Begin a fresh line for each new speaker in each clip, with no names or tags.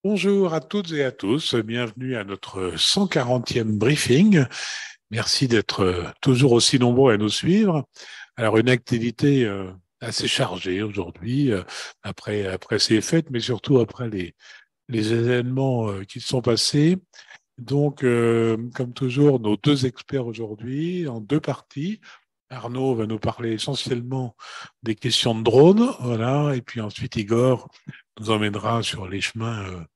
Bonjour à toutes et à tous, bienvenue à notre 140e briefing. Merci d'être toujours aussi nombreux à nous suivre. Alors, une activité assez chargée aujourd'hui, après ces fêtes, mais surtout après les événements qui se sont passés. Donc, comme toujours, nos deux experts aujourd'hui, en deux parties. Arnaud va nous parler essentiellement des questions de drones, voilà, et puis ensuite Igor nous emmènera sur les chemins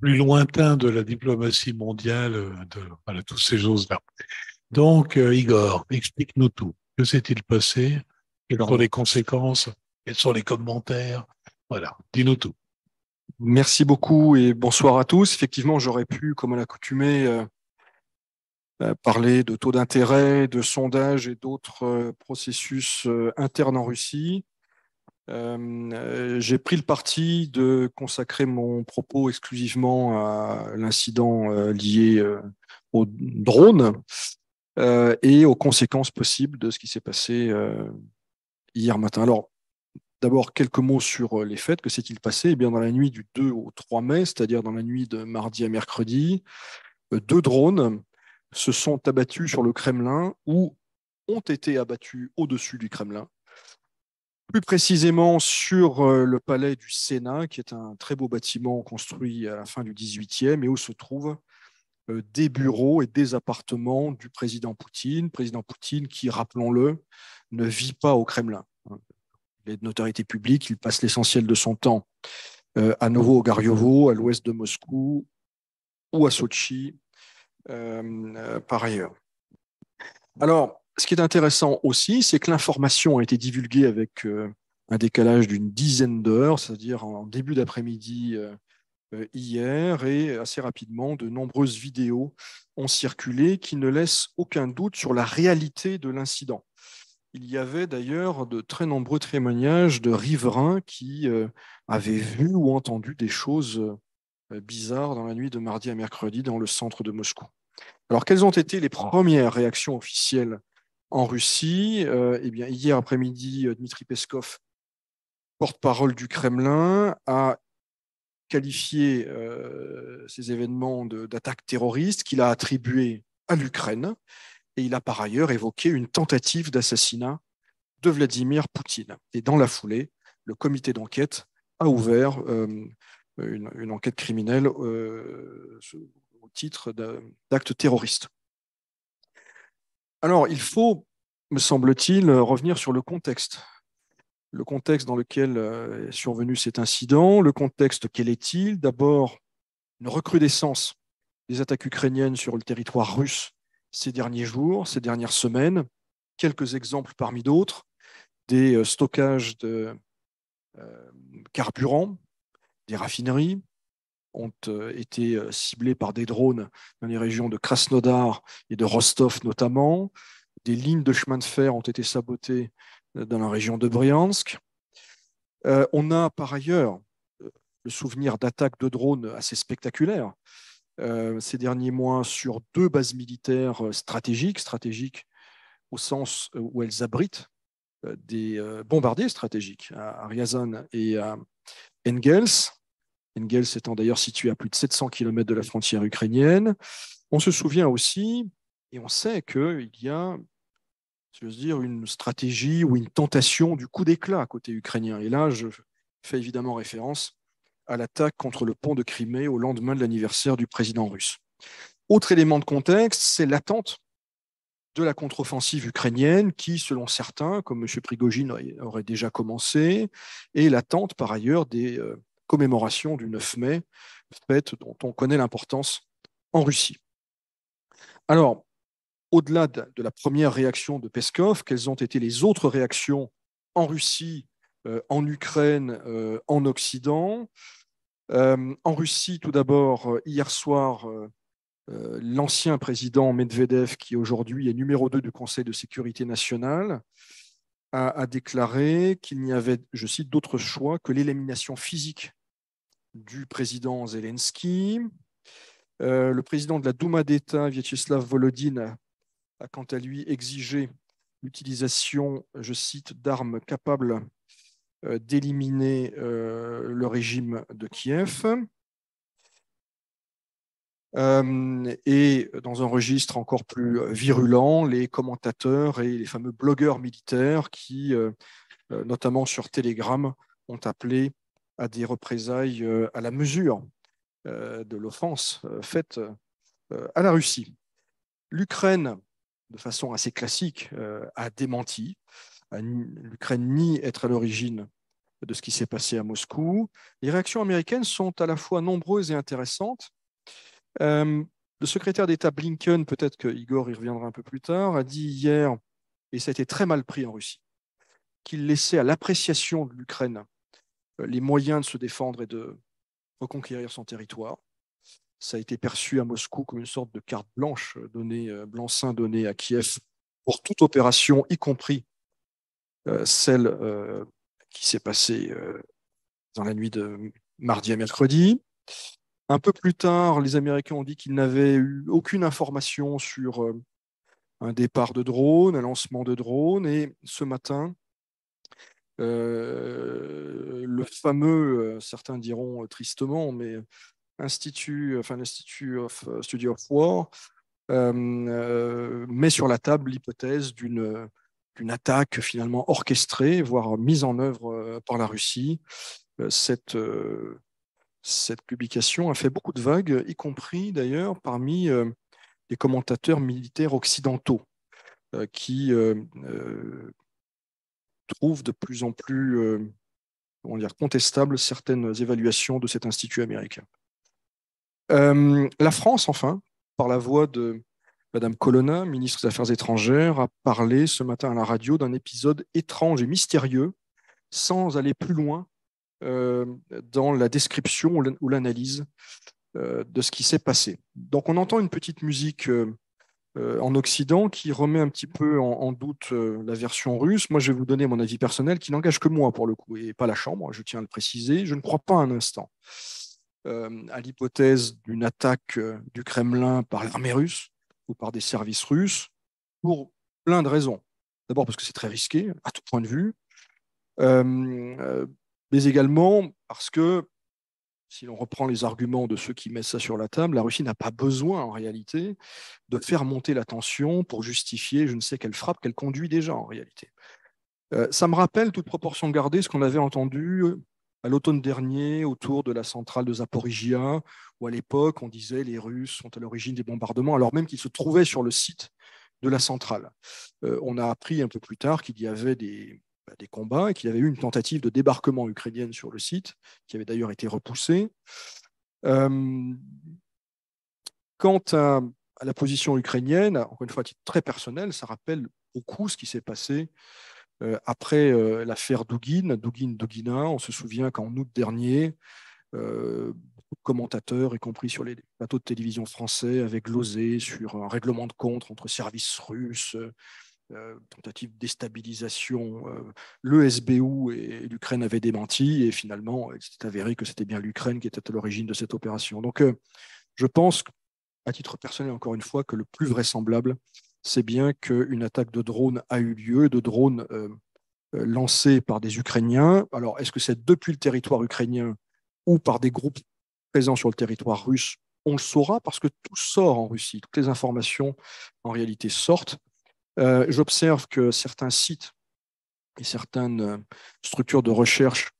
plus lointain de la diplomatie mondiale, voilà, toutes ces choses-là. Donc, Igor, explique-nous tout. Que s'est-il passé? Quelles sont
Alors,
les conséquences? Quels sont les commentaires? Voilà, dis-nous tout.
merci beaucoup et bonsoir à tous. Effectivement, j'aurais pu, comme à l'accoutumée, parler de taux d'intérêt, de sondages et d'autres processus internes en Russie. J'ai pris le parti de consacrer mon propos exclusivement à l'incident lié au drone et aux conséquences possibles de ce qui s'est passé hier matin. Alors, d'abord, quelques mots sur les faits. Que s'est-il passé? Eh bien, dans la nuit du 2 au 3 mai, c'est-à-dire dans la nuit de mardi à mercredi, deux drones se sont abattus sur le Kremlin ou ont été abattus au-dessus du Kremlin. Plus précisément sur le palais du Sénat, qui est un très beau bâtiment construit à la fin du 18e et où se trouvent des bureaux et des appartements du président Poutine qui, rappelons-le, ne vit pas au Kremlin. Il est de notoriété publique, il passe l'essentiel de son temps à Novo-Ogariovo, à l'ouest de Moscou, ou à Sochi, par ailleurs. Alors, ce qui est intéressant aussi, c'est que l'information a été divulguée avec un décalage d'une dizaine d'heures, c'est-à-dire en début d'après-midi hier, et assez rapidement, de nombreuses vidéos ont circulé qui ne laissent aucun doute sur la réalité de l'incident. Il y avait d'ailleurs de très nombreux témoignages de riverains qui avaient vu ou entendu des choses bizarres dans la nuit de mardi à mercredi dans le centre de Moscou. Alors, quelles ont été les premières réactions officielles en Russie? Eh bien, hier après-midi, Dmitri Peskov, porte-parole du Kremlin, a qualifié ces événements d'attaques terroristes qu'il a attribuées à l'Ukraine et il a par ailleurs évoqué une tentative d'assassinat de Vladimir Poutine. Et dans la foulée, le comité d'enquête a ouvert une enquête criminelle au titre d'actes terroristes. Alors, il faut, me semble-t-il, revenir sur le contexte dans lequel est survenu cet incident. Le contexte, quel est-il? D'abord, une recrudescence des attaques ukrainiennes sur le territoire russe ces derniers jours, ces dernières semaines. Quelques exemples parmi d'autres, des stockages de carburant, des raffineries ont été ciblées par des drones dans les régions de Krasnodar et de Rostov notamment. Des lignes de chemin de fer ont été sabotées dans la région de Bryansk. On a par ailleurs le souvenir d'attaques de drones assez spectaculaires ces derniers mois sur deux bases militaires stratégiques au sens où elles abritent des bombardiers stratégiques à Ryazan et à Engels. Engels étant d'ailleurs situé à plus de 700 km de la frontière ukrainienne. On se souvient aussi, et on sait qu'il y a, je veux dire, une stratégie ou une tentation du coup d'éclat côté ukrainien. Et là, je fais évidemment référence à l'attaque contre le pont de Crimée au lendemain de l'anniversaire du président russe. Autre élément de contexte, c'est l'attente de la contre-offensive ukrainienne qui, selon certains, comme M. Prigogine, aurait déjà commencé, et l'attente par ailleurs des commémorations du 9 mai, fête dont on connaît l'importance en Russie. Alors, au-delà de la première réaction de Peskov, quelles ont été les autres réactions en Russie, en Ukraine, en Occident? En Russie, tout d'abord, hier soir, l'ancien président Medvedev, qui aujourd'hui est numéro 2 du Conseil de sécurité nationale, a déclaré qu'il n'y avait, je cite, d'autre choix que l'élimination physique du président Zelensky. Le président de la Douma d'État, Vyacheslav Volodine, a quant à lui exigé l'utilisation, je cite, d'armes capables d'éliminer le régime de Kiev. Et dans un registre encore plus virulent, les commentateurs et les fameux blogueurs militaires qui, notamment sur Telegram, ont appelé à des représailles à la mesure de l'offense faite à la Russie. L'Ukraine, de façon assez classique, a démenti. L'Ukraine nie être à l'origine de ce qui s'est passé à Moscou. Les réactions américaines sont à la fois nombreuses et intéressantes. Le secrétaire d'État Blinken, peut-être que Igor y reviendra un peu plus tard, a dit hier, et ça a été très mal pris en Russie, qu'il laissait à l'appréciation de l'Ukraine les moyens de se défendre et de reconquérir son territoire. Ça a été perçu à Moscou comme une sorte de carte blanche blanc-seing donnée à Kiev pour toute opération, y compris celle qui s'est passée dans la nuit de mardi à mercredi. Un peu plus tard, les Américains ont dit qu'ils n'avaient eu aucune information sur un départ de drone, un lancement de drone. Et ce matin, le fameux, certains diront tristement, mais l'Institut of Study of War met sur la table l'hypothèse d'une attaque finalement orchestrée, voire mise en œuvre par la Russie. Cette publication a fait beaucoup de vagues, y compris d'ailleurs parmi les commentateurs militaires occidentaux qui trouvent de plus en plus comment dire, contestables certaines évaluations de cet institut américain. La France, enfin, par la voix de Madame Colonna, ministre des Affaires étrangères, a parlé ce matin à la radio d'un épisode étrange et mystérieux, sans aller plus loin dans la description ou l'analyse de ce qui s'est passé. Donc on entend une petite musique en Occident qui remet un petit peu en doute la version russe. Moi, je vais vous donner mon avis personnel qui n'engage que moi pour le coup et pas la Chambre, je tiens à le préciser. Je ne crois pas un instant à l'hypothèse d'une attaque du Kremlin par l'armée russe ou par des services russes pour plein de raisons. D'abord parce que c'est très risqué à tout point de vue, mais également parce que si l'on reprend les arguments de ceux qui mettent ça sur la table, la Russie n'a pas besoin en réalité de faire monter la tension pour justifier je ne sais quelle frappe qu'elle conduit déjà en réalité. Ça me rappelle, toute proportion gardée, ce qu'on avait entendu à l'automne dernier autour de la centrale de Zaporizhia, où à l'époque on disait les Russes sont à l'origine des bombardements, alors même qu'ils se trouvaient sur le site de la centrale. On a appris un peu plus tard qu'il y avait des combats et qu'il y avait eu une tentative de débarquement ukrainienne sur le site, qui avait d'ailleurs été repoussée. Quant à la position ukrainienne, encore une fois, à titre très personnel, ça rappelle beaucoup ce qui s'est passé après l'affaire Dugina. On se souvient qu'en août dernier, beaucoup de commentateurs, y compris sur les plateaux de télévision français, avaient glosé sur un règlement de compte entre services russes, tentative de déstabilisation. Le SBU et l'Ukraine avaient démenti et finalement, il s'est avéré que c'était bien l'Ukraine qui était à l'origine de cette opération. Donc, je pense, à titre personnel, encore une fois, que le plus vraisemblable, c'est bien qu'une attaque de drone a eu lieu, de drones lancés par des Ukrainiens. Alors, est-ce que c'est depuis le territoire ukrainien ou par des groupes présents sur le territoire russe? On le saura parce que tout sort en Russie. Toutes les informations, en réalité, sortent. J'observe que certains sites et certaines structures de recherche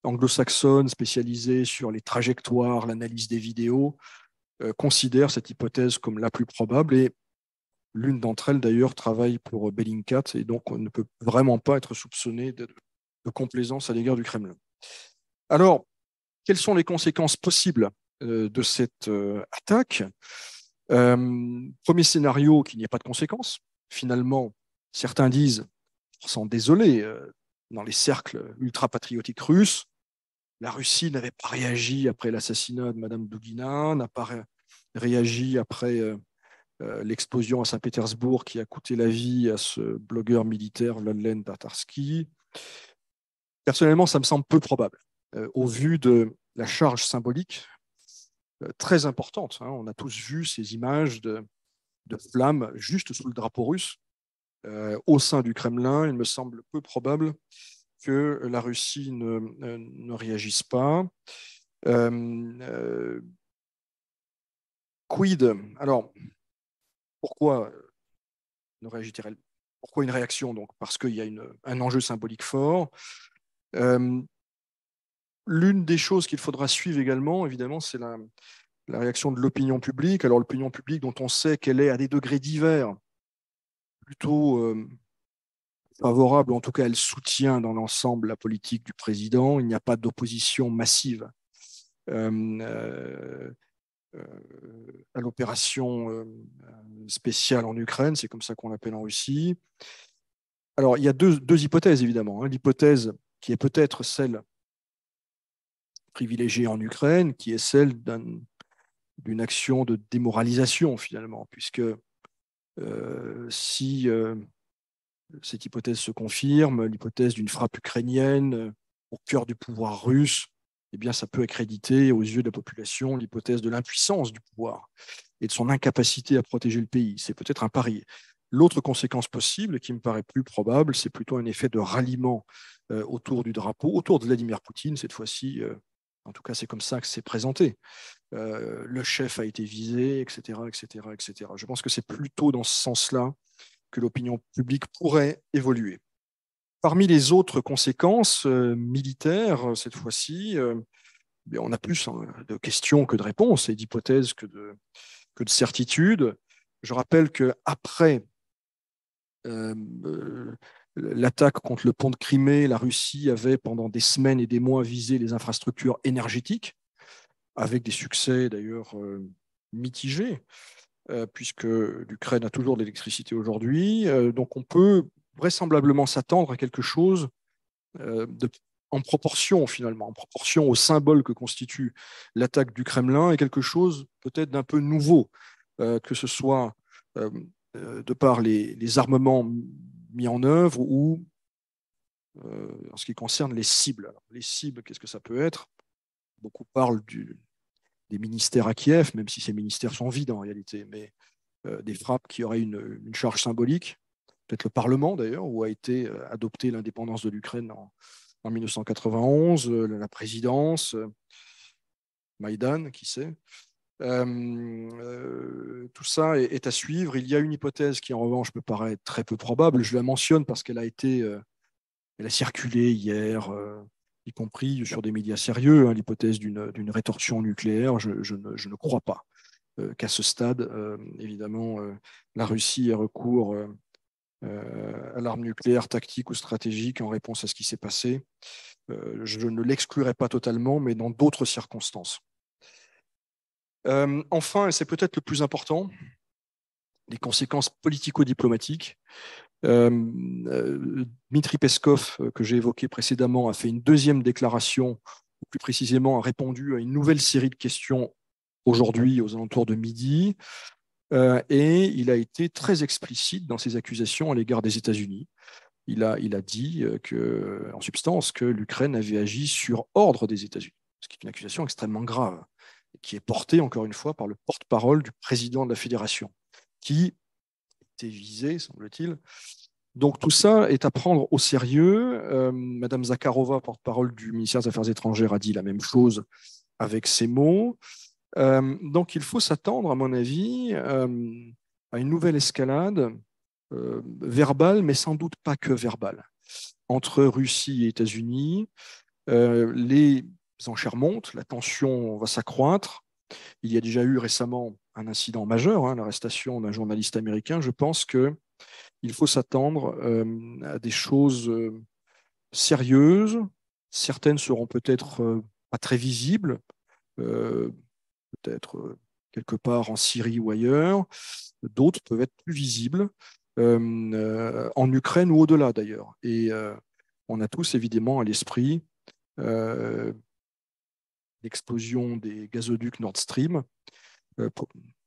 anglo-saxonnes spécialisées sur les trajectoires, l'analyse des vidéos, considèrent cette hypothèse comme la plus probable et l'une d'entre elles d'ailleurs travaille pour Bellingcat et donc on ne peut vraiment pas être soupçonné de complaisance à l'égard du Kremlin. Alors, quelles sont les conséquences possibles de cette attaque? Premier scénario, qu'il n'y ait pas de conséquences. Finalement, certains disent, sans désoler, dans les cercles ultra-patriotiques russes, la Russie n'avait pas réagi après l'assassinat de Madame Dugina, n'a pas réagi après l'explosion à Saint-Pétersbourg qui a coûté la vie à ce blogueur militaire, Len Tatarsky. Personnellement, ça me semble peu probable, au vu de la charge symbolique très importante. Hein. On a tous vu ces images de flammes juste sous le drapeau russe. Au sein du Kremlin, il me semble peu probable que la Russie ne réagisse pas. Quid? Alors, pourquoi pourquoi une réaction donc? Parce qu'il y a un enjeu symbolique fort. L'une des choses qu'il faudra suivre également, évidemment, c'est la réaction de l'opinion publique. Alors, l'opinion publique dont on sait qu'elle est à des degrés divers, plutôt favorable, en tout cas, elle soutient dans l'ensemble la politique du président. Il n'y a pas d'opposition massive à l'opération spéciale en Ukraine, c'est comme ça qu'on l'appelle en Russie. Alors, il y a deux hypothèses, évidemment. L'hypothèse qui est peut-être celle privilégiée en Ukraine, qui est celle d'une action de démoralisation, finalement, puisque si cette hypothèse se confirme, l'hypothèse d'une frappe ukrainienne au cœur du pouvoir russe, eh bien, ça peut accréditer aux yeux de la population l'hypothèse de l'impuissance du pouvoir et de son incapacité à protéger le pays. C'est peut-être un pari. L'autre conséquence possible, qui me paraît plus probable, c'est plutôt un effet de ralliement autour du drapeau, autour de Vladimir Poutine, cette fois-ci. En tout cas, c'est comme ça que c'est présenté. Le chef a été visé, etc., etc., etc. Je pense que c'est plutôt dans ce sens-là que l'opinion publique pourrait évoluer. Parmi les autres conséquences militaires, cette fois-ci, on a plus de questions que de réponses, et d'hypothèses que de certitudes. Je rappelle qu'après l'attaque contre le pont de Crimée, la Russie avait pendant des semaines et des mois visé les infrastructures énergétiques, avec des succès d'ailleurs mitigés, puisque l'Ukraine a toujours de l'électricité aujourd'hui. Donc on peut vraisemblablement s'attendre à quelque chose en proportion, finalement, en proportion au symbole que constitue l'attaque du Kremlin, et quelque chose peut-être d'un peu nouveau, que ce soit de par les armements mis en œuvre ou en ce qui concerne les cibles. Alors, les cibles, qu'est-ce que ça peut être? Beaucoup parlent des ministères à Kiev, même si ces ministères sont vides en réalité, mais des frappes qui auraient une charge symbolique, peut-être le Parlement d'ailleurs, où a été adoptée l'indépendance de l'Ukraine en 1991, la présidence, Maïdan, qui sait. Tout ça est à suivre. Il y a une hypothèse qui, en revanche, me paraît très peu probable. Je la mentionne parce qu'elle elle a circulé hier, y compris sur des médias sérieux, l'hypothèse d'une rétorsion nucléaire. Je ne crois pas qu'à ce stade, évidemment, la Russie ait recours à l'arme nucléaire tactique ou stratégique en réponse à ce qui s'est passé. Je ne l'exclurai pas totalement, mais dans d'autres circonstances. Enfin, et c'est peut-être le plus important, les conséquences politico-diplomatiques. Dmitri Peskov, que j'ai évoqué précédemment, a fait une deuxième déclaration, ou plus précisément a répondu à une nouvelle série de questions aujourd'hui aux alentours de midi, et il a été très explicite dans ses accusations à l'égard des États-Unis. Il a dit en substance que l'Ukraine avait agi sur ordre des États-Unis, ce qui est une accusation extrêmement grave, qui est portée, encore une fois, par le porte-parole du président de la Fédération, qui était visé, semble-t-il. Donc tout ça est à prendre au sérieux. Madame Zakharova, porte-parole du ministère des Affaires étrangères, a dit la même chose avec ces mots. Donc il faut s'attendre, à mon avis, à une nouvelle escalade verbale, mais sans doute pas que verbale, entre Russie et États-Unis. Les enchères montent, la tension va s'accroître. Il y a déjà eu récemment un incident majeur, l'arrestation d'un journaliste américain. Je pense qu'il faut s'attendre à des choses sérieuses. Certaines seront peut-être pas très visibles, peut-être quelque part en Syrie ou ailleurs. D'autres peuvent être plus visibles, en Ukraine ou au-delà d'ailleurs. Et on a tous évidemment à l'esprit l'explosion des gazoducs Nord Stream,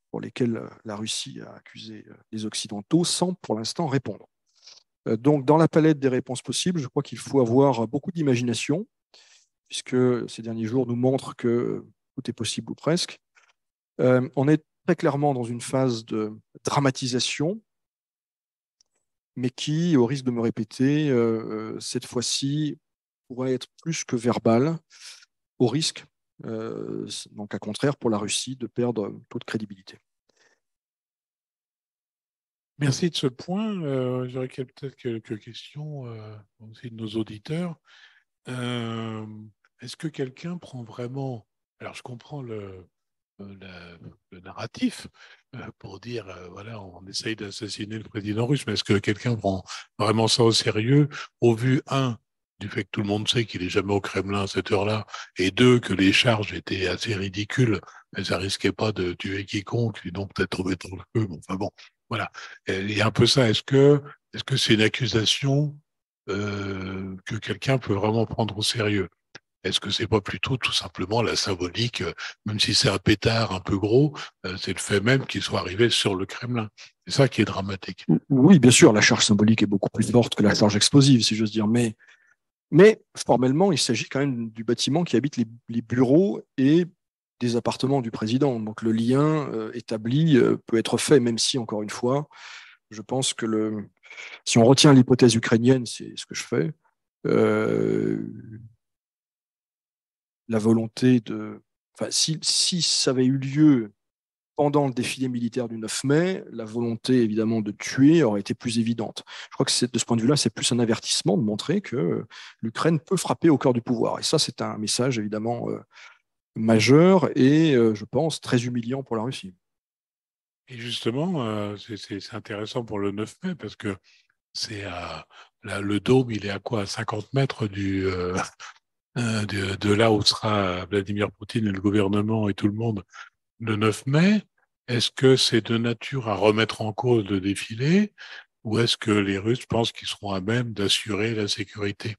pour lesquels la Russie a accusé les Occidentaux sans pour l'instant répondre. Donc dans la palette des réponses possibles, je crois qu'il faut avoir beaucoup d'imagination, puisque ces derniers jours nous montrent que tout est possible ou presque. On est très clairement dans une phase de dramatisation, mais qui, au risque de me répéter, cette fois-ci pourrait être plus que verbale, au risque donc, à contraire, pour la Russie de perdre toute crédibilité.
Merci de ce point. J'aurais peut-être quelques questions aussi de nos auditeurs. Est-ce que quelqu'un prend vraiment... Alors, je comprends le narratif pour dire, voilà, on essaye d'assassiner le président russe, mais est-ce que quelqu'un prend vraiment ça au sérieux au vu, un, du fait que tout le monde sait qu'il est jamais au Kremlin à cette heure-là, et deux, que les charges étaient assez ridicules, mais ça risquait pas de tuer quiconque, sinon peut-être tomber dans le feu, enfin bon, voilà. Il y a un peu ça. Est-ce que c'est une accusation que quelqu'un peut vraiment prendre au sérieux? Est-ce que c'est pas plutôt tout simplement la symbolique, même si c'est un pétard un peu gros, c'est le fait même qu'il soit arrivé sur le Kremlin. C'est ça qui est dramatique.
Oui, bien sûr, la charge symbolique est beaucoup plus forte que la charge explosive, si j'ose dire, mais formellement, il s'agit quand même du bâtiment qui habite les bureaux et des appartements du président. Donc le lien établi peut être fait, même si, encore une fois, je pense que si on retient l'hypothèse ukrainienne, c'est ce que je fais, la volonté de... Enfin, si ça avait eu lieu pendant le défilé militaire du 9 mai, la volonté évidemment de tuer aurait été plus évidente. Je crois que de ce point de vue-là, c'est plus un avertissement de montrer que l'Ukraine peut frapper au cœur du pouvoir. Et ça, c'est un message évidemment majeur et, je pense, très humiliant pour la Russie.
Et justement, c'est intéressant pour le 9 mai parce que c'est le dôme, il est à quoi? À 50 mètres de là où sera Vladimir Poutine et le gouvernement et tout le monde le 9 mai. Est-ce que c'est de nature à remettre en cause le défilé ou est-ce que les Russes pensent qu'ils seront à même d'assurer la sécurité?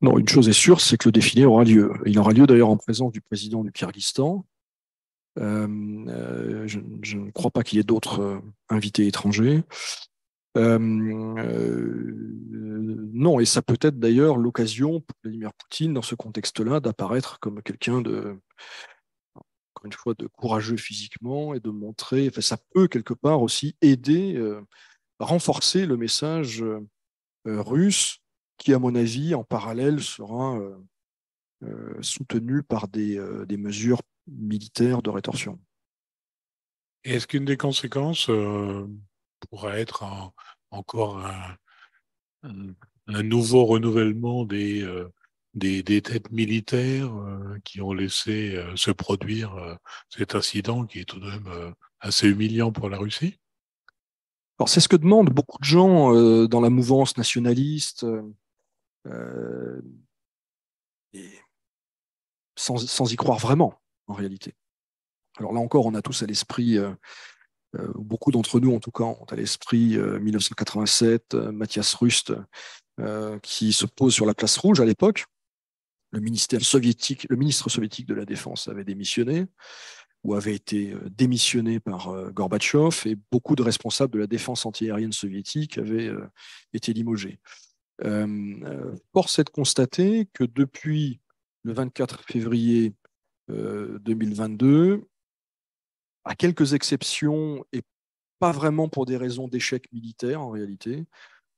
Non, une chose est sûre, c'est que le défilé aura lieu. Il aura lieu d'ailleurs en présence du président du Kyrgyzstan. Je ne crois pas qu'il y ait d'autres invités étrangers. Non, et ça peut être d'ailleurs l'occasion pour Vladimir Poutine, dans ce contexte-là, d'apparaître comme quelqu'un encore une fois, de courageux physiquement et de montrer, enfin, ça peut quelque part aussi aider, renforcer le message russe qui, à mon avis, en parallèle, sera soutenu par des mesures militaires de rétorsion.
Et est-ce qu'une des conséquences pourrait être encore un- un nouveau renouvellement des têtes militaires qui ont laissé se produire cet incident qui est tout de même assez humiliant pour la Russie?
Alors, c'est ce que demandent beaucoup de gens dans la mouvance nationaliste, euh, et sans y croire vraiment, en réalité. Alors là encore, on a tous à l'esprit, beaucoup d'entre nous en tout cas, ont à l'esprit 1987, Mathias Rust, qui se pose sur la place rouge à l'époque. Le ministre soviétique de la Défense avait démissionné ou avait été démissionné par Gorbatchev et beaucoup de responsables de la défense antiaérienne soviétique avaient été limogés. Force est de constater que depuis le 24 février 2022, à quelques exceptions et pas vraiment pour des raisons d'échec militaire en réalité,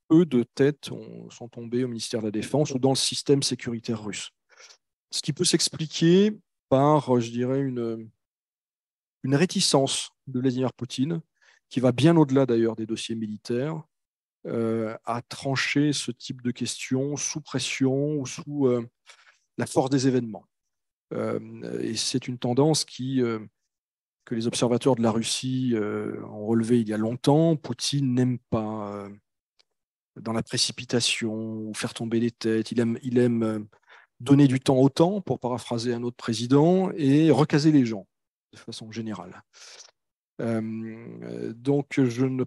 peu de têtes sont tombées au ministère de la Défense ou dans le système sécuritaire russe. Ce qui peut s'expliquer par, je dirais, une réticence de Vladimir Poutine, qui va bien au-delà d'ailleurs des dossiers militaires, à trancher ce type de questions sous pression ou sous la force des événements. Et c'est une tendance que les observateurs de la Russie ont relevé il y a longtemps. Poutine n'aime pas dans la précipitation ou faire tomber les têtes. Il aime donner du temps au temps, pour paraphraser un autre président, et recaser les gens de façon générale. Donc je ne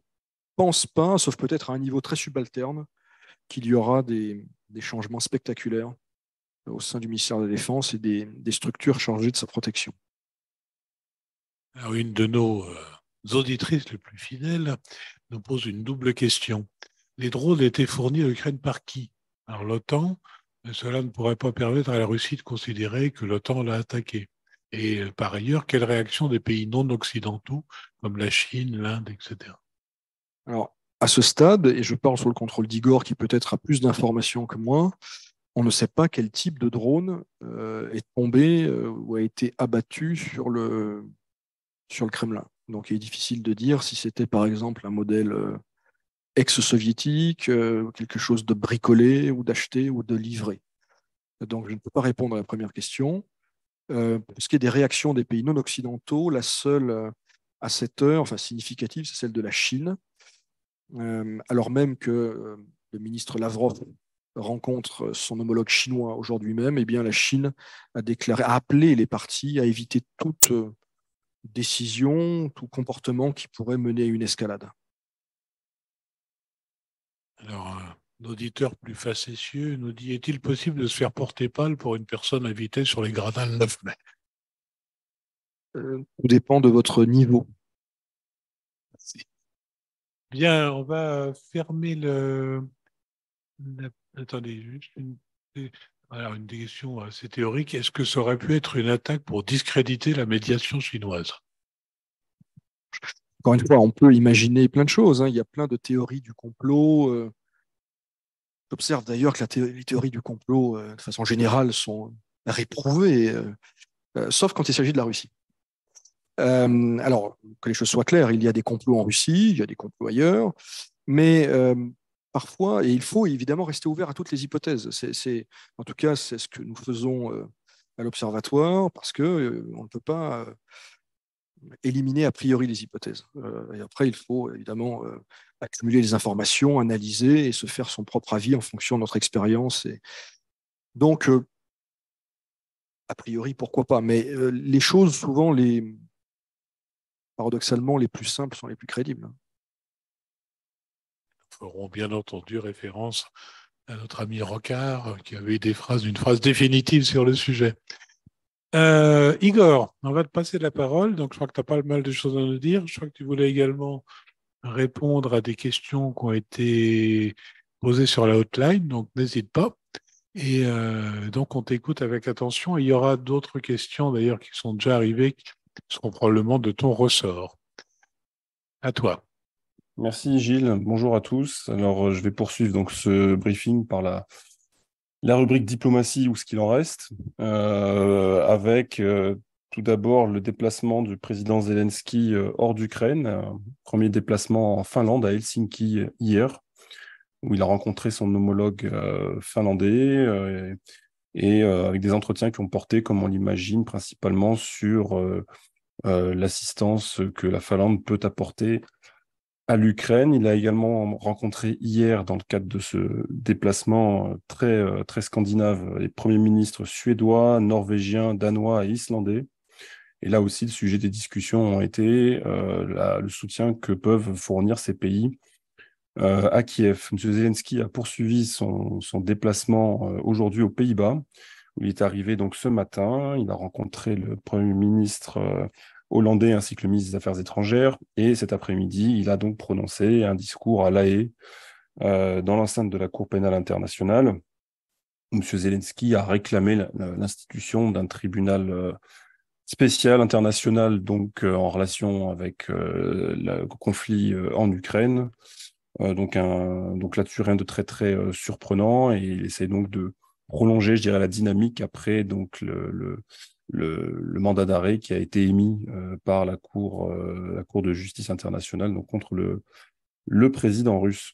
pense pas, sauf peut-être à un niveau très subalterne, qu'il y aura des changements spectaculaires au sein du ministère de la Défense et des structures chargées de sa protection.
Alors, une de nos auditrices les plus fidèles nous pose une double question. Les drones étaient fournis à l'Ukraine par qui? Alors l'OTAN, mais cela ne pourrait pas permettre à la Russie de considérer que l'OTAN l'a attaqué. Et par ailleurs, quelle réaction des pays non occidentaux comme la Chine, l'Inde, etc.
Alors, à ce stade, et je parle sous le contrôle d'Igor, qui peut-être a plus d'informations que moi, on ne sait pas quel type de drone est tombé ou a été abattu sur le Kremlin. Donc, il est difficile de dire si c'était par exemple un modèle ex-soviétique, quelque chose de bricolé ou d'acheté ou de livré. Donc, je ne peux pas répondre à la première question. Pour ce qui est des réactions des pays non occidentaux, la seule à cette heure, enfin significative, c'est celle de la Chine, alors même que le ministre Lavrov rencontre son homologue chinois aujourd'hui même. Eh bien, la Chine a appelé les parties à éviter toute décision, tout comportement qui pourrait mener à une escalade.
Alors, un auditeur plus facétieux nous dit, est-il possible de se faire porter pâle pour une personne invitée sur les gradins le 9 mai?
Tout dépend de votre niveau.
Merci. Bien, on va fermer attendez, juste alors, une question assez théorique. Est-ce que ça aurait pu être une attaque pour discréditer la médiation chinoise?
Encore une fois, on peut imaginer plein de choses, hein. Il y a plein de théories du complot. J'observe d'ailleurs que les théories du complot, de façon générale, sont réprouvées, sauf quand il s'agit de la Russie. Alors, que les choses soient claires, il y a des complots en Russie, il y a des complots ailleurs, mais parfois, et il faut évidemment rester ouvert à toutes les hypothèses. En tout cas, c'est ce que nous faisons à l'Observatoire, parce qu'on ne peut pas éliminer a priori les hypothèses. Et après, il faut évidemment accumuler les informations, analyser et se faire son propre avis en fonction de notre expérience. Donc, a priori, pourquoi pas. Mais les choses, souvent, paradoxalement, les plus simples sont les plus crédibles.
Nous ferons bien entendu référence à notre ami Rocard qui avait une phrase définitive sur le sujet. Igor, on va te passer la parole. Donc, je crois que tu as pas mal de choses à nous dire. Je crois que tu voulais également répondre à des questions qui ont été posées sur la hotline, donc n'hésite pas. Et donc, on t'écoute avec attention. Et il y aura d'autres questions d'ailleurs qui sont déjà arrivées, qui seront probablement de ton ressort. À toi.
Merci Gilles, bonjour à tous. Alors je vais poursuivre donc ce briefing par la rubrique diplomatie ou ce qu'il en reste, avec tout d'abord le déplacement du président Zelensky hors d'Ukraine, premier déplacement en Finlande à Helsinki hier, où il a rencontré son homologue finlandais et avec des entretiens qui ont porté, comme on l'imagine, principalement sur l'assistance que la Finlande peut apporter à l'Ukraine. Il a également rencontré hier, dans le cadre de ce déplacement très scandinave, les premiers ministres suédois, norvégiens, danois et islandais. Et là aussi, le sujet des discussions ont été le soutien que peuvent fournir ces pays à Kiev. M. Zelensky a poursuivi son déplacement aujourd'hui aux Pays-Bas, où il est arrivé donc ce matin. Il a rencontré le Premier ministre hollandais ainsi que le ministre des Affaires étrangères. Et cet après-midi, il a donc prononcé un discours à La Haye, dans l'enceinte de la Cour pénale internationale. M. Zelensky a réclamé l'institution d'un tribunal spécial international donc en relation avec le conflit en Ukraine. Donc là-dessus, rien de très surprenant, et il essaie donc de prolonger, je dirais, la dynamique après donc le mandat d'arrêt qui a été émis par la Cour de justice internationale donc contre le président russe.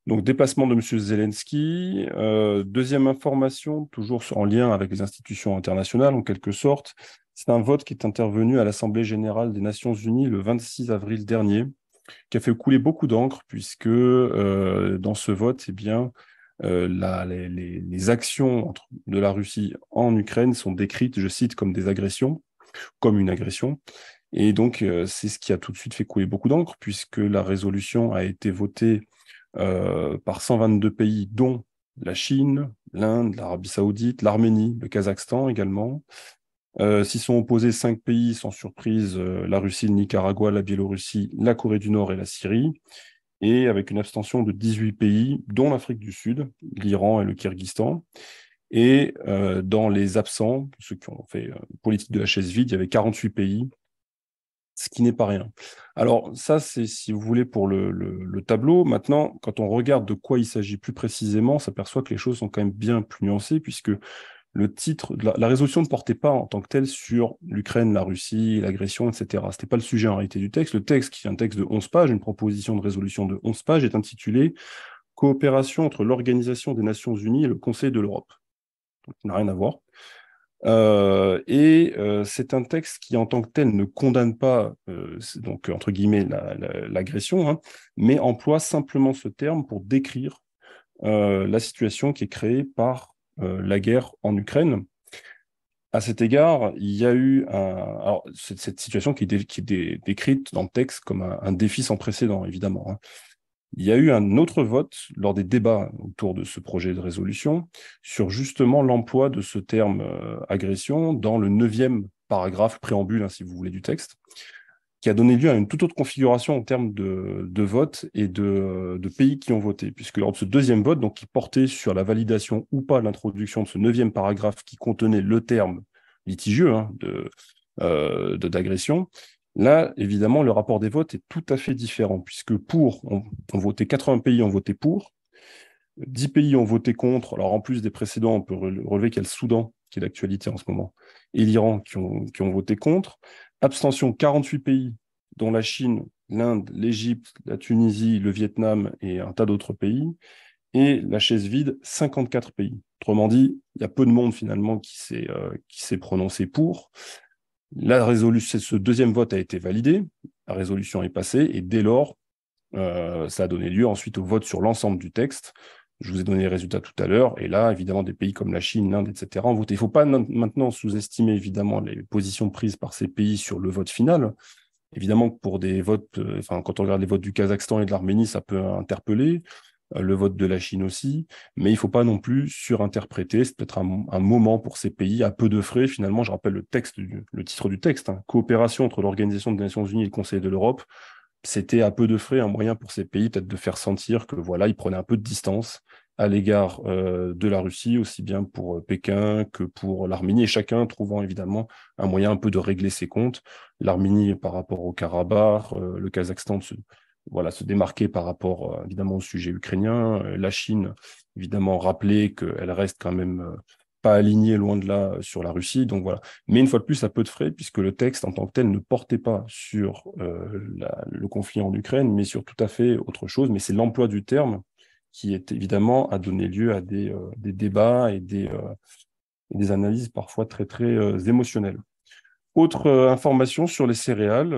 Donc déplacement de M. Zelensky. Deuxième information, toujours en lien avec les institutions internationales en quelque sorte, c'est un vote qui est intervenu à l'Assemblée générale des Nations unies le 26 avril dernier, qui a fait couler beaucoup d'encre, puisque dans ce vote, eh bien, les actions de la Russie en Ukraine sont décrites, je cite, comme des agressions, comme une agression. Et donc, c'est ce qui a tout de suite fait couler beaucoup d'encre, puisque la résolution a été votée par 122 pays, dont la Chine, l'Inde, l'Arabie saoudite, l'Arménie, le Kazakhstan également. S'y sont opposés 5 pays, sans surprise, la Russie, le Nicaragua, la Biélorussie, la Corée du Nord et la Syrie, et avec une abstention de 18 pays, dont l'Afrique du Sud, l'Iran et le Kyrgyzstan. Et dans les absents, ceux qui ont fait politique de la chaise vide, il y avait 48 pays, ce qui n'est pas rien. Alors ça, c'est, si vous voulez, pour le tableau. Maintenant, quand on regarde de quoi il s'agit plus précisément, on s'aperçoit que les choses sont quand même bien plus nuancées, puisque le titre, la résolution ne portait pas en tant que telle sur l'Ukraine, la Russie, l'agression, etc. Ce n'était pas le sujet en réalité du texte. Le texte, qui est un texte de 11 pages, une proposition de résolution de 11 pages, est intitulé « Coopération entre l'Organisation des Nations Unies et le Conseil de l'Europe ». Donc, il n'a rien à voir. C'est un texte qui, en tant que tel, ne condamne pas, donc entre guillemets, l'agression, hein, mais emploie simplement ce terme pour décrire la situation qui est créée par la guerre en Ukraine. À cet égard, il y a eu alors, cette situation qui est décrite dans le texte comme un défi sans précédent, évidemment, hein. Il y a eu un autre vote lors des débats autour de ce projet de résolution sur justement l'emploi de ce terme agression dans le 9e paragraphe, préambule, hein, si vous voulez, du texte, qui a donné lieu à une toute autre configuration en termes de vote et de pays qui ont voté, puisque lors de ce deuxième vote, donc, qui portait sur la validation ou pas de l'introduction de ce 9e paragraphe qui contenait le terme litigieux, hein, d'agression, là, évidemment, le rapport des votes est tout à fait différent, puisque on votait 80 pays ont voté pour, 10 pays ont voté contre. Alors, en plus des précédents, on peut relever qu'il y a le Soudan, qui est d'actualité en ce moment, et l'Iran qui ont voté contre. Abstention, 48 pays, dont la Chine, l'Inde, l'Égypte, la Tunisie, le Vietnam et un tas d'autres pays. Et la chaise vide, 54 pays. Autrement dit, il y a peu de monde finalement qui s'est prononcé pour. Ce deuxième vote a été validé, la résolution est passée, et dès lors, ça a donné lieu ensuite au vote sur l'ensemble du texte. Je vous ai donné les résultats tout à l'heure, et là, évidemment, des pays comme la Chine, l'Inde, etc. ont voté. Il ne faut pas maintenant sous-estimer, évidemment, les positions prises par ces pays sur le vote final. Évidemment, pour des votes, quand on regarde les votes du Kazakhstan et de l'Arménie, ça peut interpeller, le vote de la Chine aussi, mais il ne faut pas non plus surinterpréter. C'est peut-être un moment pour ces pays à peu de frais. Finalement, je rappelle le titre du texte, hein, Coopération entre l'Organisation des Nations Unies et le Conseil de l'Europe. C'était à peu de frais un moyen pour ces pays peut-être de faire sentir que voilà, ils prenaient un peu de distance à l'égard de la Russie, aussi bien pour Pékin que pour l'Arménie, et chacun trouvant évidemment un moyen un peu de régler ses comptes. L'Arménie par rapport au Karabakh, le Kazakhstan se démarquer par rapport évidemment au sujet ukrainien, la Chine évidemment rappeler qu'elle reste quand même pas alignée loin de là sur la Russie, donc voilà. Mais une fois de plus, à peu de frais, puisque le texte en tant que tel ne portait pas sur le conflit en Ukraine, mais sur tout à fait autre chose, mais c'est l'emploi du terme qui est évidemment a donné lieu à des débats et des analyses parfois très, très émotionnelles. Autre information sur les céréales,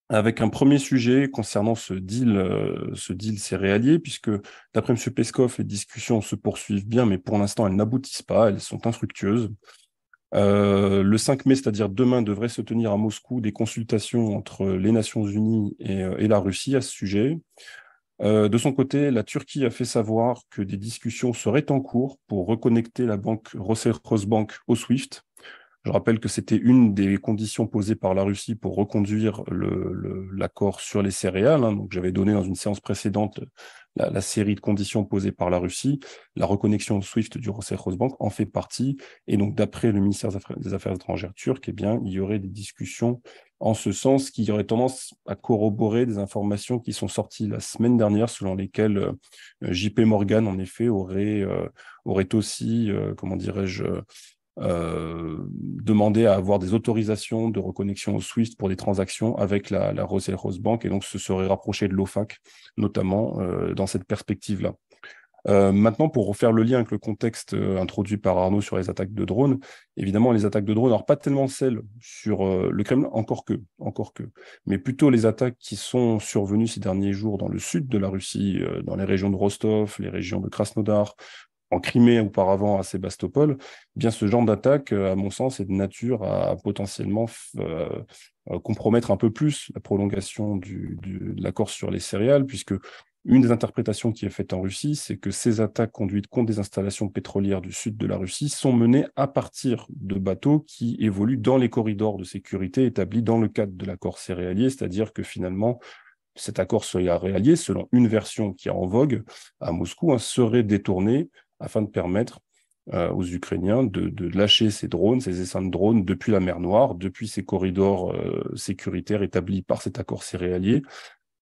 avec un premier sujet concernant ce deal céréalier, puisque d'après M. Peskov, les discussions se poursuivent bien, mais pour l'instant, elles n'aboutissent pas, elles sont infructueuses. Le 5 mai, c'est-à-dire demain, devrait se tenir à Moscou des consultations entre les Nations Unies et la Russie à ce sujet. De son côté, la Turquie a fait savoir que des discussions seraient en cours pour reconnecter la banque Rosbank au SWIFT. Je rappelle que c'était une des conditions posées par la Russie pour reconduire l'accord sur les céréales, hein. Donc, j'avais donné dans une séance précédente la série de conditions posées par la Russie. La reconnexion au SWIFT du Rosbank en fait partie. Et donc, d'après le ministère des Affaires étrangères turc, eh bien, il y aurait des discussions en ce sens qui auraient tendance à corroborer des informations qui sont sorties la semaine dernière, selon lesquelles JP Morgan, en effet, aurait aussi, comment dirais-je, demander à avoir des autorisations de reconnexion au SWIFT pour des transactions avec la Rosbank, et donc se serait rapproché de l'OFAC, notamment dans cette perspective-là. Maintenant, pour refaire le lien avec le contexte introduit par Arnaud sur les attaques de drones, évidemment, les attaques de drones, alors pas tellement celles sur le Kremlin, encore que, mais plutôt les attaques qui sont survenues ces derniers jours dans le sud de la Russie, dans les régions de Rostov, les régions de Krasnodar, en Crimée auparavant à Sébastopol, eh bien ce genre d'attaque, à mon sens, est de nature à potentiellement compromettre un peu plus la prolongation de l'accord sur les céréales, puisque une des interprétations qui est faite en Russie, c'est que ces attaques conduites contre des installations pétrolières du sud de la Russie sont menées à partir de bateaux qui évoluent dans les corridors de sécurité établis dans le cadre de l'accord céréalier, c'est-à-dire que finalement, cet accord céréalier, selon une version qui est en vogue à Moscou, serait détourné afin de permettre aux Ukrainiens de lâcher ces drones, ces essaims de drones depuis la mer Noire, depuis ces corridors sécuritaires établis par cet accord céréalier.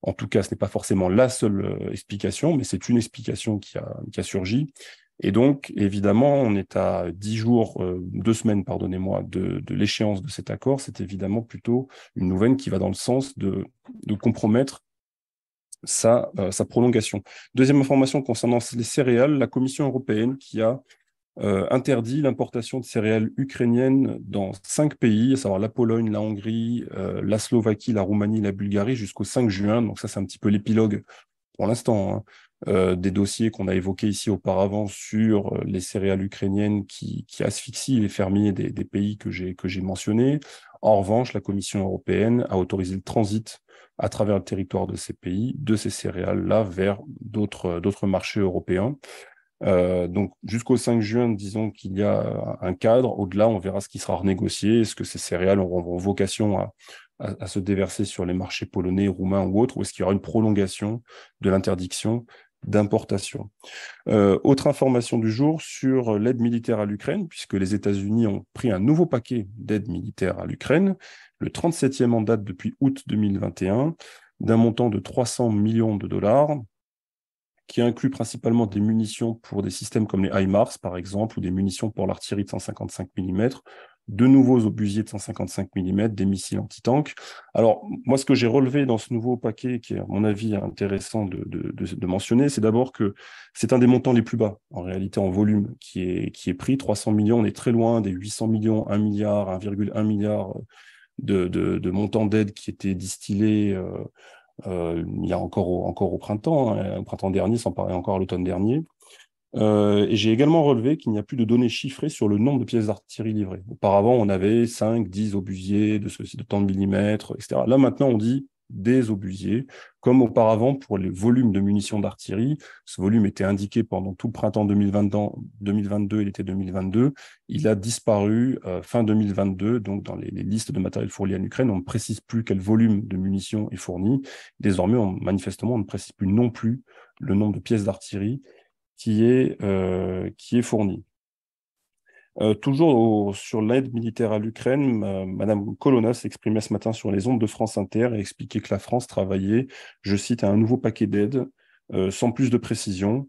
En tout cas, ce n'est pas forcément la seule explication, mais c'est une explication qui a surgi. Et donc, évidemment, on est à 10 jours, 2 semaines, pardonnez-moi, de l'échéance de cet accord. C'est évidemment plutôt une nouvelle qui va dans le sens de compromettre sa prolongation. Deuxième information concernant les céréales, la Commission européenne qui a interdit l'importation de céréales ukrainiennes dans 5 pays, à savoir la Pologne, la Hongrie, la Slovaquie, la Roumanie, la Bulgarie, jusqu'au 5 juin. Donc ça, c'est un petit peu l'épilogue pour l'instant, hein, des dossiers qu'on a évoqués ici auparavant sur les céréales ukrainiennes qui asphyxient les fermiers des pays que j'ai mentionnés. En revanche, la Commission européenne a autorisé le transit à travers le territoire de ces pays, de ces céréales-là, vers d'autres marchés européens. Donc jusqu'au 5 juin, disons qu'il y a un cadre. Au-delà, on verra ce qui sera renégocié. Est-ce que ces céréales auront vocation à se déverser sur les marchés polonais, roumains ou autres, ou est-ce qu'il y aura une prolongation de l'interdiction d'importation? Autre information du jour sur l'aide militaire à l'Ukraine, puisque les États-Unis ont pris un nouveau paquet d'aide militaire à l'Ukraine, le 37e en date depuis août 2021, d'un montant de 300 millions de dollars, qui inclut principalement des munitions pour des systèmes comme les HIMARS, par exemple, ou des munitions pour l'artillerie de 155 mm, de nouveaux obusiers de 155 mm, des missiles anti-tanks. Alors, moi, ce que j'ai relevé dans ce nouveau paquet, qui est, à mon avis, intéressant de mentionner, c'est d'abord que c'est un des montants les plus bas, en réalité, en volume, qui est pris. 300 millions, on est très loin des 800 millions, 1 milliard, 1,1 milliard de montants d'aide qui étaient distillés il y a encore au printemps, hein, au printemps dernier, sans parler encore à l'automne dernier. Et j'ai également relevé qu'il n'y a plus de données chiffrées sur le nombre de pièces d'artillerie livrées. Auparavant, on avait 5, 10 obusiers de ceci, de tant de millimètres, etc. Là, maintenant, on dit des obusiers, comme auparavant pour les volumes de munitions d'artillerie. Ce volume était indiqué pendant tout le printemps 2022 et l'été 2022. Il a disparu fin 2022, donc dans les listes de matériel fourni en Ukraine, on ne précise plus quel volume de munitions est fourni. Désormais, manifestement, on ne précise plus non plus le nombre de pièces d'artillerie qui est fourni. Toujours sur l'aide militaire à l'Ukraine, Madame Colonna s'exprimait ce matin sur les ondes de France Inter et expliquait que la France travaillait, je cite, à un nouveau paquet d'aide, sans plus de précision.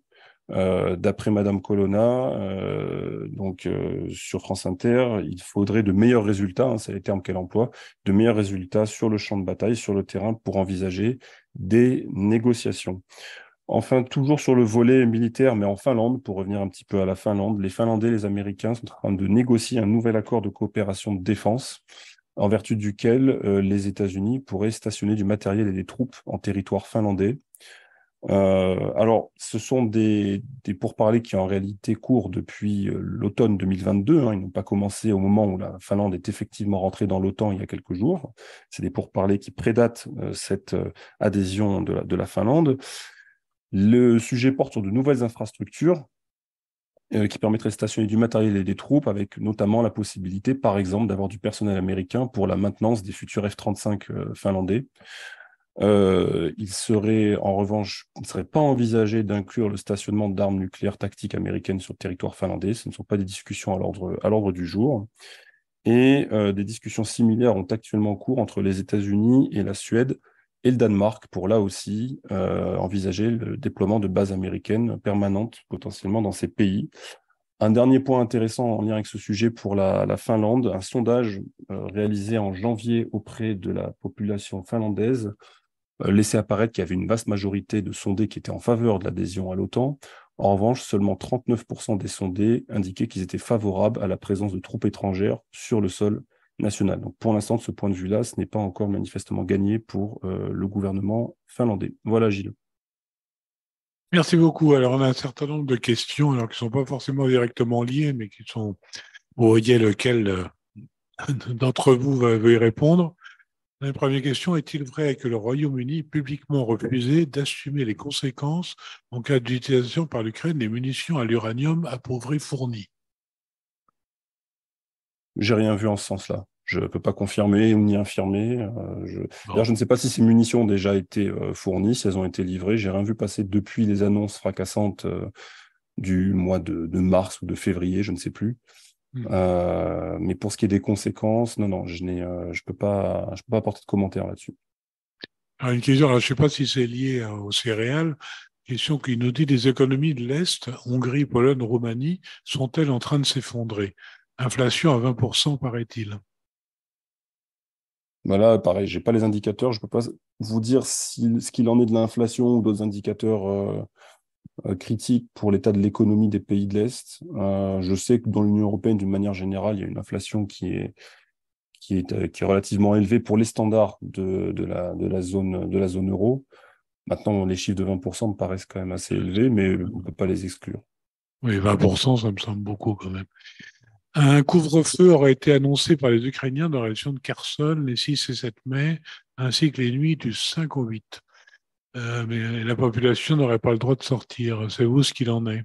D'après Madame Colonna, sur France Inter, il faudrait de meilleurs résultats, hein, c'est les termes qu'elle emploie, de meilleurs résultats sur le champ de bataille, sur le terrain, pour envisager des négociations. Enfin, toujours sur le volet militaire, mais en Finlande, pour revenir un petit peu à la Finlande, les Finlandais et les Américains sont en train de négocier un nouvel accord de coopération de défense, en vertu duquel les États-Unis pourraient stationner du matériel et des troupes en territoire finlandais. Alors, ce sont des pourparlers qui en réalité courent depuis l'automne 2022. Hein, ils n'ont pas commencé au moment où la Finlande est effectivement rentrée dans l'OTAN il y a quelques jours. C'est des pourparlers qui prédatent cette adhésion de la Finlande. Le sujet porte sur de nouvelles infrastructures qui permettraient de stationner du matériel et des troupes, avec notamment la possibilité, par exemple, d'avoir du personnel américain pour la maintenance des futurs F-35 finlandais. Il serait, en revanche, il ne serait pas envisagé d'inclure le stationnement d'armes nucléaires tactiques américaines sur le territoire finlandais. Ce ne sont pas des discussions à l'ordre du jour. Et des discussions similaires ont actuellement cours entre les États-Unis et la Suède et le Danemark pour, là aussi, envisager le déploiement de bases américaines permanentes potentiellement dans ces pays. Un dernier point intéressant en lien avec ce sujet pour la Finlande, un sondage réalisé en janvier auprès de la population finlandaise laissait apparaître qu'il y avait une vaste majorité de sondés qui étaient en faveur de l'adhésion à l'OTAN. En revanche, seulement 39% des sondés indiquaient qu'ils étaient favorables à la présence de troupes étrangères sur le sol national. Donc pour l'instant, de ce point de vue-là, ce n'est pas encore manifestement gagné pour le gouvernement finlandais. Voilà, Gilles.
Merci beaucoup. Alors, on a un certain nombre de questions, alors qui ne sont pas forcément directement liées, mais qui sont, vous voyez lequel d'entre vous veut y répondre. La première question, est-il vrai que le Royaume-Uni publiquement refusé d'assumer les conséquences en cas d'utilisation par l'Ukraine des munitions à l'uranium appauvri fournies?
J'ai rien vu en ce sens-là. Je ne peux pas confirmer ni infirmer. D'ailleurs, je ne sais pas si ces munitions ont déjà été fournies, si elles ont été livrées. J'ai rien vu passer depuis les annonces fracassantes du mois de mars ou de février, je ne sais plus. Mais pour ce qui est des conséquences, non, je peux pas apporter de commentaires là-dessus.
Alors, une question, alors, je ne sais pas si c'est lié aux céréales. Question qui nous dit les économies de l'Est, Hongrie, Pologne, Roumanie, sont-elles en train de s'effondrer? Inflation à 20%, paraît-il.
Là, pareil, j'ai pas les indicateurs, je peux pas vous dire ce qu'il en est de l'inflation ou d'autres indicateurs critiques pour l'état de l'économie des pays de l'Est. Je sais que dans l'Union européenne, d'une manière générale, il y a une inflation qui est relativement élevée pour les standards de la zone euro. Maintenant, les chiffres de 20% me paraissent quand même assez élevés, mais on ne peut pas les exclure.
Oui, 20%, ça me semble beaucoup quand même. Un couvre-feu aurait été annoncé par les Ukrainiens dans la région de Kherson les 6 et 7 mai, ainsi que les nuits du 5 au 8. Mais la population n'aurait pas le droit de sortir. C'est où ce qu'il en est?
À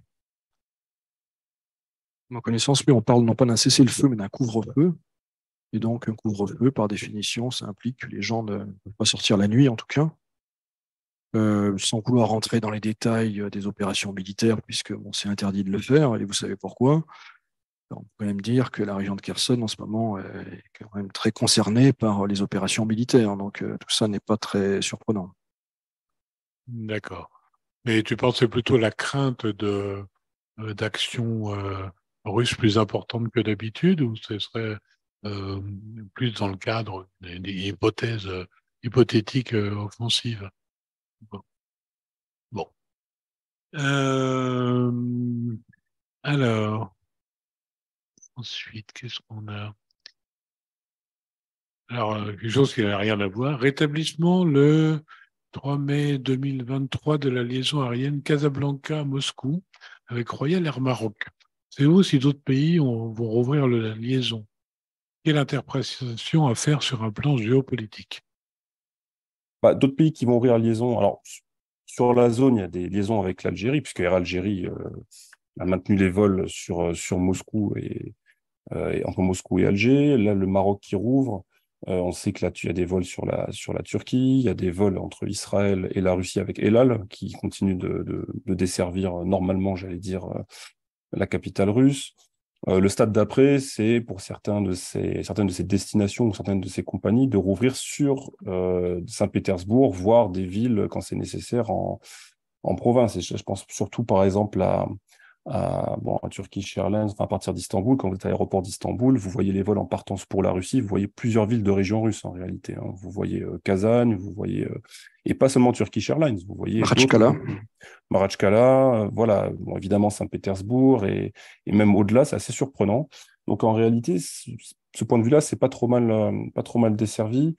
ma connaissance, oui, on parle non pas d'un cessez-le-feu, mais d'un couvre-feu. Et donc, un couvre-feu, par définition, ça implique que les gens ne peuvent pas sortir la nuit, en tout cas. Sans vouloir rentrer dans les détails des opérations militaires, puisque bon, c'est interdit de le faire, et vous savez pourquoi. On peut quand même dire que la région de Kherson, en ce moment, est quand même très concernée par les opérations militaires. Donc, tout ça n'est pas très surprenant.
D'accord. Mais tu penses que c'est plutôt la crainte d'actions russes plus importantes que d'habitude, ou ce serait euh, plus dans le cadre des hypothèses hypothétiques offensives? Bon. Bon. Euh, alors, ensuite, qu'est-ce qu'on a? Alors, quelque chose qui n'a rien à voir. Rétablissement le 3 mai 2023 de la liaison aérienne Casablanca-Moscou avec Royal Air Maroc. C'est où si d'autres pays vont rouvrir la liaison? Quelle interprétation à faire sur un plan géopolitique?
D'autres pays qui vont ouvrir liaison. Alors, sur la zone, il y a des liaisons avec l'Algérie, puisque Air Algérie a maintenu les vols sur Moscou et entre Moscou et Alger. Là, le Maroc qui rouvre. On sait que là, il y a des vols sur la Turquie, il y a des vols entre Israël et la Russie avec El Al, qui continue de desservir normalement, j'allais dire, la capitale russe. Le stade d'après, c'est pour certaines de ces destinations ou certaines de ces compagnies de rouvrir sur Saint-Pétersbourg, voire des villes quand c'est nécessaire en province. Et je pense surtout, par exemple, à Turkish Airlines, enfin, à partir d'Istanbul. Quand vous êtes à l'aéroport d'Istanbul, vous voyez les vols en partance pour la Russie, vous voyez plusieurs villes de région russe en réalité. Vous voyez Kazan, vous voyez, et pas seulement Turkish Airlines, vous voyez d'autres.
Makhachkala.
Marachkala, voilà, bon, évidemment Saint-Pétersbourg et même au-delà, c'est assez surprenant. Donc en réalité, ce point de vue-là, c'est pas trop mal desservi.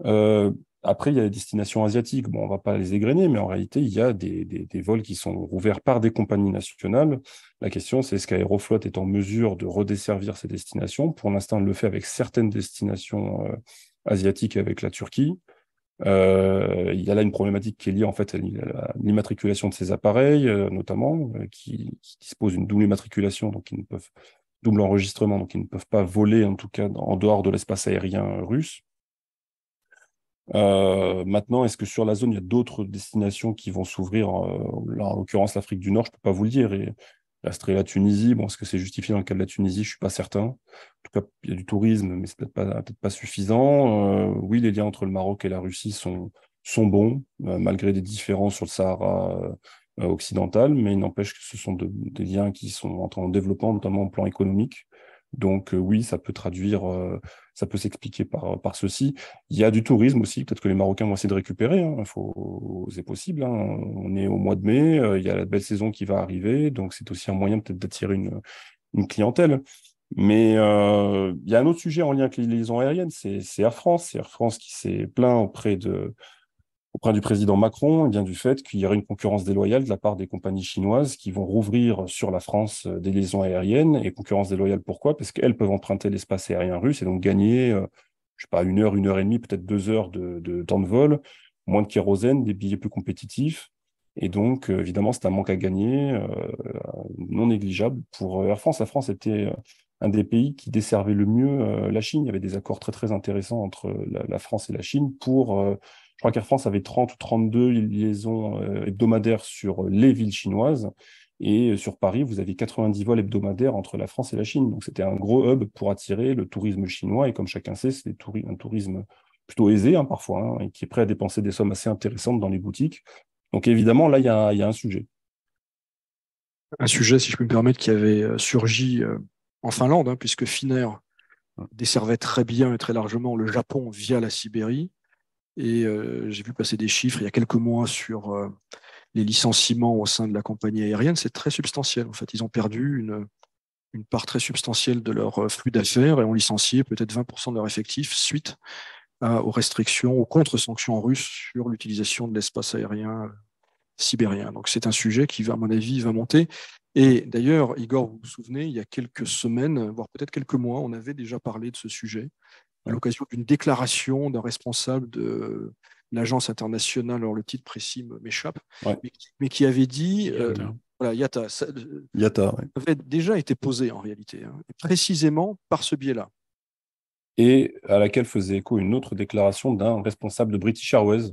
Euh, Après, il y a les destinations asiatiques. Bon, on va pas les égrener, mais en réalité, il y a des vols qui sont ouverts par des compagnies nationales. La question, c'est est-ce qu'Aeroflot est en mesure de redesservir ces destinations? Pour l'instant, elle le fait avec certaines destinations asiatiques avec la Turquie. Il y a là une problématique qui est liée en fait à l'immatriculation de ces appareils, notamment, qui disposent d'une double immatriculation, donc ils ne peuvent double enregistrement, donc ils ne peuvent pas voler en tout cas en dehors de l'espace aérien russe. Maintenant, est-ce que sur la zone, il y a d'autres destinations qui vont s'ouvrir? Là, en l'occurrence, l'Afrique du Nord, je peux pas vous le dire. Et resterait la Tunisie. Bon, est-ce que c'est justifié dans le cas de la Tunisie? Je suis pas certain. En tout cas, il y a du tourisme, mais c'est peut-être pas suffisant. Oui, les liens entre le Maroc et la Russie sont bons, malgré des différences sur le Sahara occidental, mais il n'empêche que ce sont des liens qui sont en développement, notamment au plan économique. Donc oui, ça peut s'expliquer par ceci. Il y a du tourisme aussi, peut-être que les Marocains vont essayer de récupérer, hein. C'est possible, hein. On est au mois de mai, il y a la belle saison qui va arriver, donc c'est aussi un moyen peut-être d'attirer une clientèle. Mais il y a un autre sujet en lien avec les liaisons aériennes, c'est Air France. C'est Air France qui s'est plaint auprès du président Macron, eh bien, du fait qu'il y aurait une concurrence déloyale de la part des compagnies chinoises qui vont rouvrir sur la France des liaisons aériennes. Et concurrence déloyale, pourquoi? Parce qu'elles peuvent emprunter l'espace aérien russe et donc gagner, je sais pas, une heure et demie, peut-être 2 heures de temps de vol, moins de kérosène, des billets plus compétitifs. Et donc, évidemment, c'est un manque à gagner non négligeable pour Air France. Air France était un des pays qui desservait le mieux la Chine. Il y avait des accords très, très intéressants entre la France et la Chine pour je crois qu'Air France avait 30 ou 32 liaisons hebdomadaires sur les villes chinoises Et sur Paris, vous aviez 90 vols hebdomadaires entre la France et la Chine. Donc c'était un gros hub pour attirer le tourisme chinois. Et comme chacun sait, c'est un tourisme plutôt aisé parfois, et qui est prêt à dépenser des sommes assez intéressantes dans les boutiques. Donc évidemment, là, il y a un sujet.
Un sujet, si je peux me permettre, qui avait surgi en Finlande, puisque Finnair desservait très bien et très largement le Japon via la Sibérie. Et j'ai vu passer des chiffres il y a quelques mois sur les licenciements au sein de la compagnie aérienne. C'est très substantiel. En fait, ils ont perdu une part très substantielle de leur flux d'affaires et ont licencié peut-être 20% de leur effectif suite aux restrictions, aux contre-sanctions russes sur l'utilisation de l'espace aérien sibérien. Donc c'est un sujet qui, à mon avis, va monter. Et d'ailleurs, Igor, vous vous souvenez, il y a quelques semaines, voire peut-être quelques mois, on avait déjà parlé de ce sujet à l'occasion d'une déclaration d'un responsable de l'agence internationale, alors le titre précis m'échappe, mais qui avait dit, voilà, IATA, ça avait déjà été posé en réalité, précisément par ce biais-là.
Et à laquelle faisait écho une autre déclaration d'un responsable de British Airways,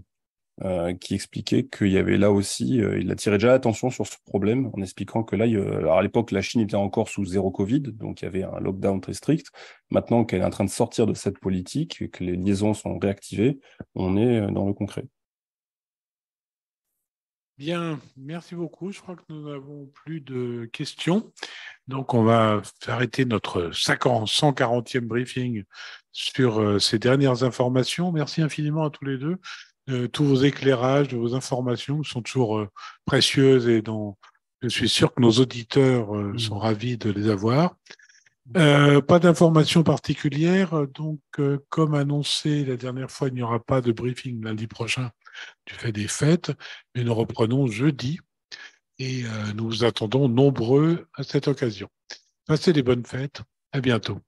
qui expliquait qu'il y avait là aussi, il attirait déjà l'attention sur ce problème en expliquant que là, alors à l'époque, la Chine était encore sous zéro Covid, donc il y avait un lockdown très strict. Maintenant qu'elle est en train de sortir de cette politique et que les liaisons sont réactivées, on est dans le concret.
Bien, merci beaucoup. Je crois que nous n'avons plus de questions. Donc, on va arrêter notre 140e briefing sur ces dernières informations. Merci infiniment à tous les deux. Tous vos éclairages, de vos informations sont toujours précieuses et dont je suis sûr que nos auditeurs sont ravis de les avoir. Pas d'informations particulières, donc comme annoncé la dernière fois, il n'y aura pas de briefing lundi prochain du fait des fêtes, mais nous reprenons jeudi et nous vous attendons nombreux à cette occasion. Passez des bonnes fêtes, à bientôt.